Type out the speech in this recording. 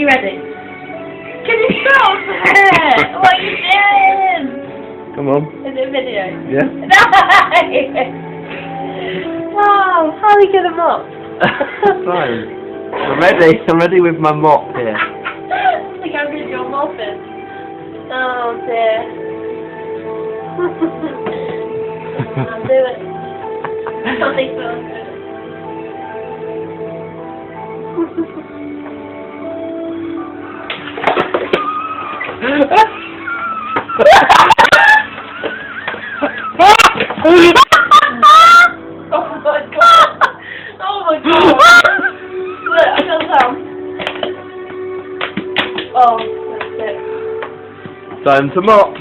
you ready? Can you stop it? What are you doing? Come on. Is it a video? Yeah. Wow, how are you gonna mop? Fine. I'm ready with my mop here. I think I'm gonna do a mopping. Oh dear. I'll do it. Something feels good. Oh my god! Oh my god! Look, I feel some. Oh, that's it. Time to mop.